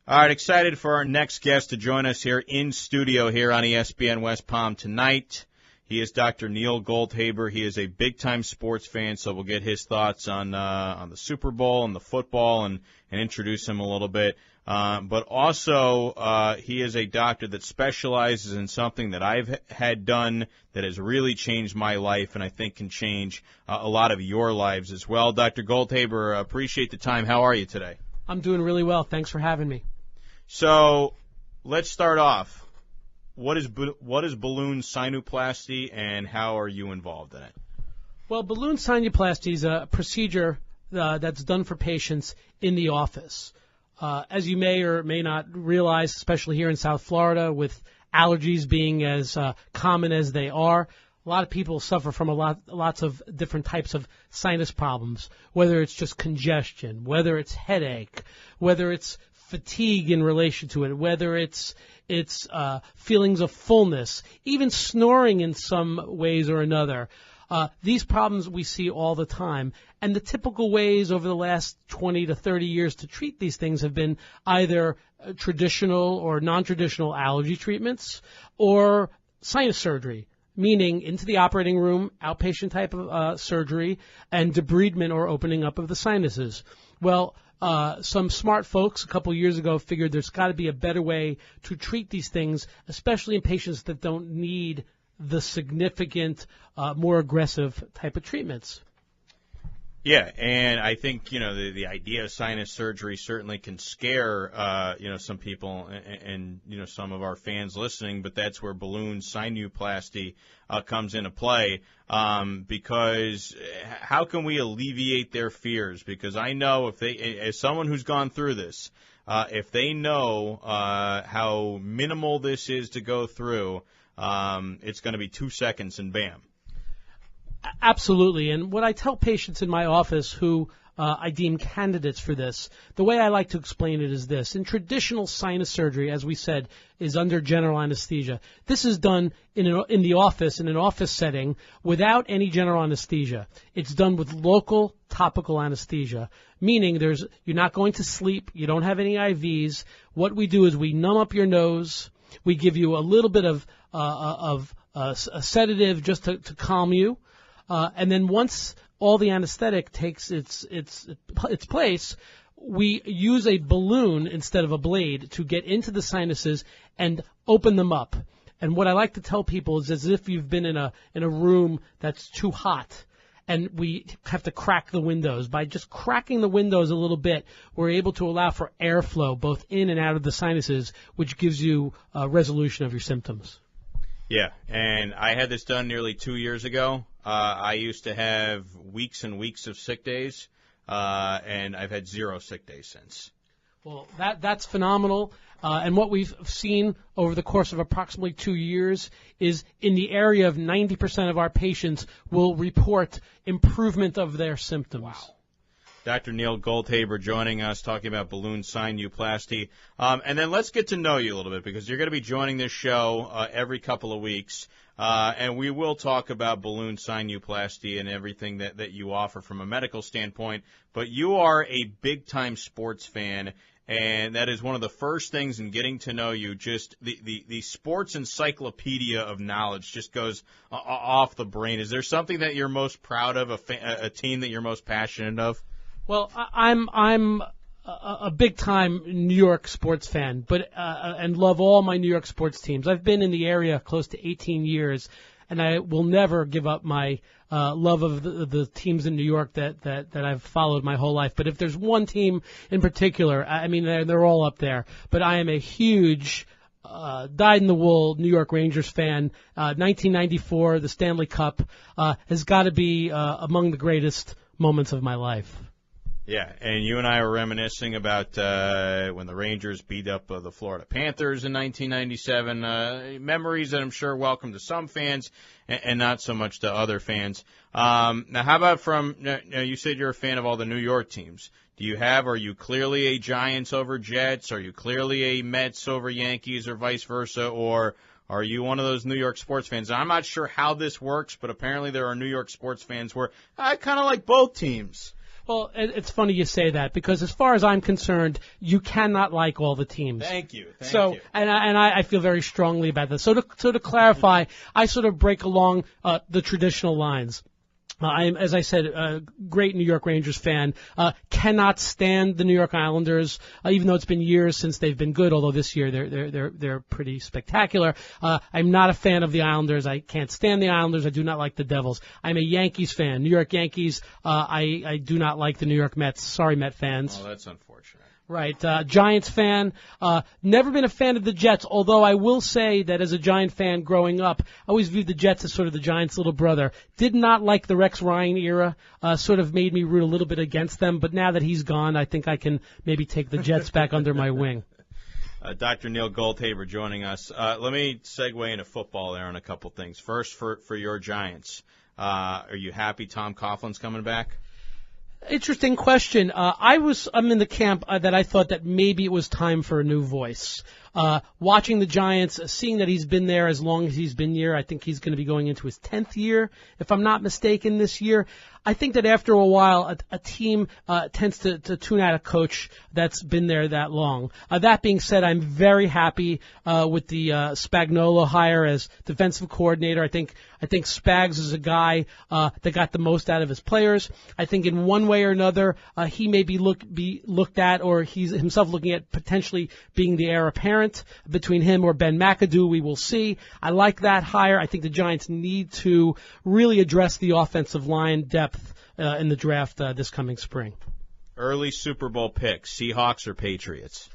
All right, excited for our next guest to join us here in studio here on ESPN West Palm tonight. He is Dr. Neil Goldhaber. He is a big-time sports fan, so we'll get his thoughts on the Super Bowl and the football and introduce him a little bit. But also, he is a doctor that specializes in something that I've had done that has really changed my life and I think can change a lot of your lives as well. Dr. Goldhaber, appreciate the time. How are you today? I'm doing really well. Thanks for having me. So let's start off. What is balloon sinuplasty, and how are you involved in it? Well, balloon sinuplasty is a procedure that's done for patients in the office. As you may or may not realize, especially here in South Florida, with allergies being as common as they are, a lot of people suffer from lots of different types of sinus problems, whether it's just congestion, whether it's headache, whether it's fatigue in relation to it, whether it's feelings of fullness, even snoring in some ways or another. These problems we see all the time, and the typical ways over the last 20 to 30 years to treat these things have been either traditional or non-traditional allergy treatments or sinus surgery, meaning into the operating room, outpatient type of surgery, and debridement or opening up of the sinuses. Well, some smart folks a couple years ago figured there's got to be a better way to treat these things, especially in patients that don't need the significant, more aggressive type of treatments. Yeah, and I think, the idea of sinus surgery certainly can scare, some people and some of our fans listening, but that's where balloon sinuplasty comes into play, because how can we alleviate their fears? Because I know as someone who's gone through this, if they know how minimal this is to go through, it's going to be 2 seconds and bam. Absolutely. And what I tell patients in my office who I deem candidates for this, the way I like to explain it is this. In traditional sinus surgery, as we said, is under general anesthesia. This is done in the office, in an office setting, without any general anesthesia. It's done with local topical anesthesia, meaning you're not going to sleep, you don't have any IVs. What we do is we numb up your nose, we give you a little bit of a sedative just to calm you. And then once all the anesthetic takes its place, we use a balloon instead of a blade to get into the sinuses and open them up. And what I like to tell people is as if you've been in a room that's too hot, and we have to crack the windows. By just cracking the windows a little bit, we're able to allow for airflow both in and out of the sinuses, which gives you a resolution of your symptoms. Yeah, and I had this done nearly 2 years ago. I used to have weeks and weeks of sick days, and I've had 0 sick days since. Well, that's phenomenal. And what we've seen over the course of approximately 2 years is in the area of 90% of our patients will report improvement of their symptoms. Wow. Dr. Neil Goldhaber joining us, talking about balloon sinuplasty. And then let's get to know you a little bit, because you're going to be joining this show every couple of weeks. And we will talk about balloon sinuplasty and everything that you offer from a medical standpoint. But you are a big-time sports fan, and that is one of the first things in getting to know you. Just the sports encyclopedia of knowledge just goes off the brain. Is there something that you're most proud of, a team that you're most passionate of? Well, I'm a big-time New York sports fan, but and love all my New York sports teams. I've been in the area close to 18 years, and I will never give up my love of the teams in New York that I've followed my whole life. But if there's one team in particular, I mean, they're all up there. But I am a huge dyed-in-the-wool New York Rangers fan. 1994, the Stanley Cup, has got to be among the greatest moments of my life. Yeah, and you and I were reminiscing about when the Rangers beat up the Florida Panthers in 1997. Memories that I'm sure welcome to some fans and not so much to other fans. Now, how about you said you're a fan of all the New York teams. Are you clearly a Giants over Jets? Are you clearly a Mets over Yankees or vice versa? Or are you one of those New York sports fans? I'm not sure how this works, but apparently there are New York sports fans where I kind of like both teams. Well, it's funny you say that because as far as I'm concerned, you cannot like all the teams. Thank you. And I feel very strongly about this. So to clarify, I sort of break along the traditional lines. I'm, as I said, a great New York Rangers fan. Cannot stand the New York Islanders, even though it's been years since they've been good. Although this year they're pretty spectacular. I'm not a fan of the Islanders. I can't stand the Islanders. I do not like the Devils. I'm a Yankees fan. New York Yankees. I do not like the New York Mets. Sorry, Met fans. Oh, that's unfortunate. Right. Giants fan. Never been a fan of the Jets, although I will say that as a Giant fan growing up, I always viewed the Jets as sort of the Giants' little brother. Did not like the Rex Ryan era. Sort of made me root a little bit against them, but now that he's gone, I think I can maybe take the Jets back under my wing. Dr. Neil Goldhaber joining us. Let me segue into football there on a couple things. First, for your Giants, are you happy Tom Coughlin's coming back? Interesting question. I'm in the camp that I thought that maybe it was time for a new voice. Watching the Giants, seeing that he's been there as long as he's been here, I think he's going to be going into his 10th year, if I'm not mistaken, this year. I think that after a while, a team tends to tune out a coach that's been there that long. That being said, I'm very happy with the Spagnuolo hire as defensive coordinator. I think Spags is a guy that got the most out of his players. I think in one way or another, he may be looked at, or he's himself looking at potentially being the heir apparent between him or Ben McAdoo. We will see. I like that hire. I think the Giants need to really address the offensive line depth in the draft this coming spring. Early Super Bowl picks, Seahawks or Patriots?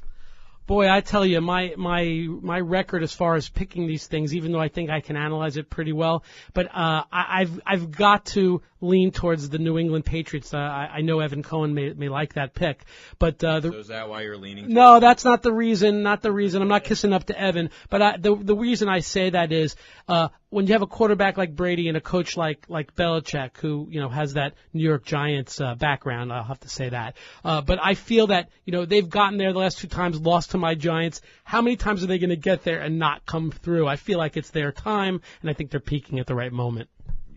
Boy, I tell you, my record as far as picking these things, even though I think I can analyze it pretty well, but I've got to lean towards the New England Patriots. I know Evan Cohen may like that pick, but so is that why you're leaning? No, that's not the reason. Not the reason. I'm not kissing up to Evan, but the reason I say that is when you have a quarterback like Brady and a coach like Belichick, who has that New York Giants background. I'll have to say that. But I feel that they've gotten there the last 2 times, lost to my Giants. How many times are they going to get there and not come through? I feel like it's their time, and I think they're peaking at the right moment.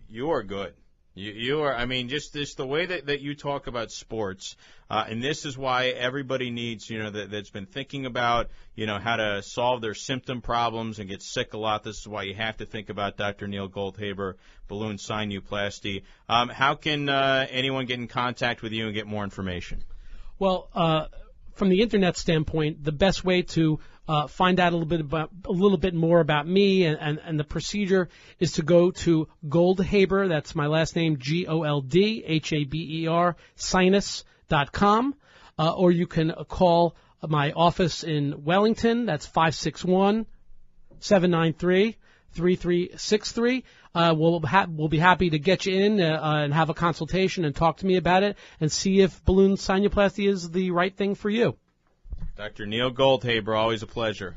You are good. You are, I mean, just the way that you talk about sports, and this is why everybody needs, that's been thinking about, how to solve their symptom problems and get sick a lot. This is why you have to think about Dr. Neil Goldhaber, Balloon Sinuplasty. How can anyone get in contact with you and get more information? Well, from the internet standpoint, the best way to find out a little bit more about me and the procedure is to go to Goldhaber. That's my last name, Goldhaber, sinus.com, or you can call my office in Wellington. That's 561-793-3363. We'll be happy to get you in and have a consultation and talk to me about it and see if balloon sinuplasty is the right thing for you. Dr. Neil Goldhaber, always a pleasure.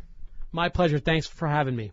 My pleasure. Thanks for having me.